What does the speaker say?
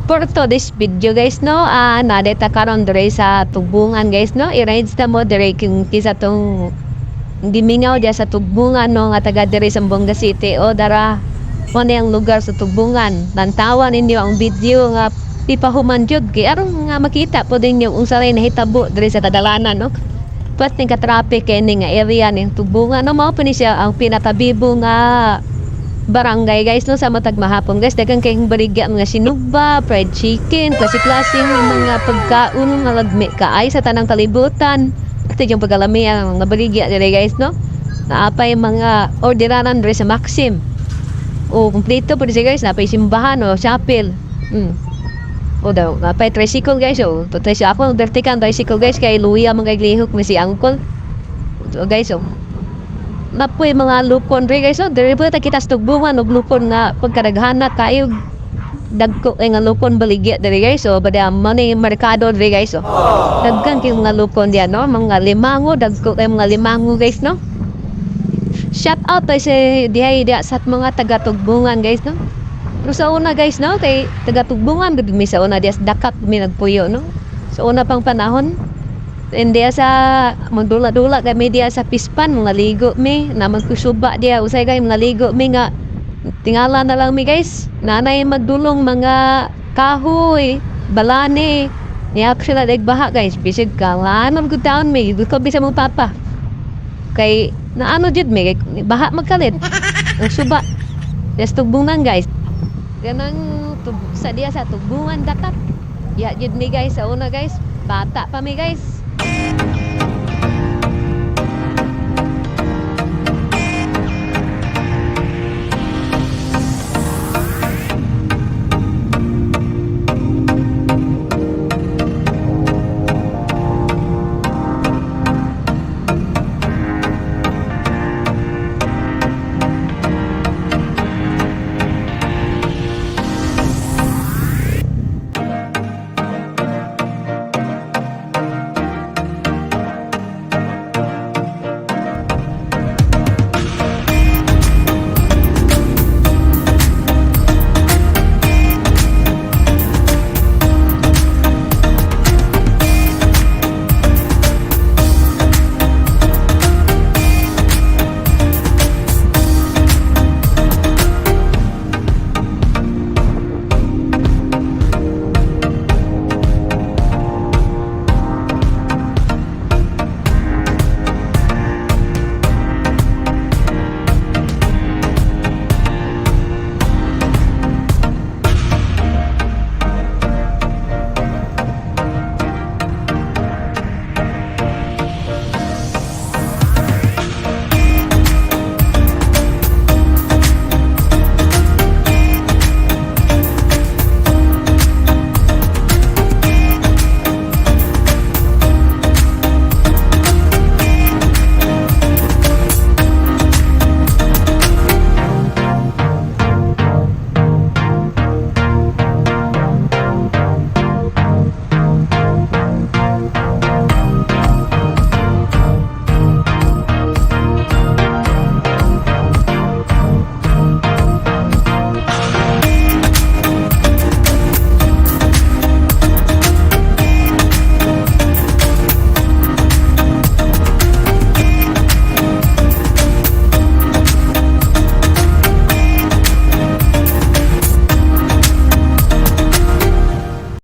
For today's video guys no, nadeta karon dire sa tugbongan guys no. I-range na mo dire kung kisa tong gimingaw dia sa tugbongan no nga taga dire sa Buanga City o dara mo na yung lugar sa tugbongan. Tantawan ninyo ang video nga pipahuman jud kay aron nga makita po din yung unsa ray nahitabo dire sa kadalanan no. Pwat ka traffic kay nga area ning tugbongan no, mao pa ni siya ang pinakabibo nga barangay guys no sa matag mahapon guys. Daghang kayong baligya mga sinugba, fried chicken, klase-klaseng mga pagkaon nga lagmi kaay sa tanang kalibutan. Ito yung pagkalami ang mga baligya dire guys no. Naapay mga orderanan dire sa Maxim. O kompleto po siya guys, napay simbahan o chapel. O daw, napay tricycle guys. O tutay siya ako, dertikan tricycle guys kay luya mga glihok ni si uncle. So guys o napoy mga lupon rin guys, so dire po kita sa tugbungan og lupon nga pagkadaghana kayo dagko nga lupon baligya dire guys, so bada money merkado dire guys, so daghan kay mga lupon diyan no, mga limango, dagko kay mga limango guys no. Shout out tayo sa dihay sa mga taga tugbungan guys no. Pero sa una guys no, kay taga tugbungan gud mi sa una dias dakat mi nagpuyo no. Sa una pang panahon India sa magdula-dula kami dia sa pispan mga ligo mi na magkusuba dia usay kay mga ligo mi nga tingala na lang mi guys nanay magdulong mga kahoy balane niya sila dagbaha guys bisig kalanam good down mi ko bisa mo papa kay naano jud mi kay baha magkalit ang suba des tugbungan guys ganang sa dia sa tugbungan dakat ya jud mi guys sa una guys bata pa mi guys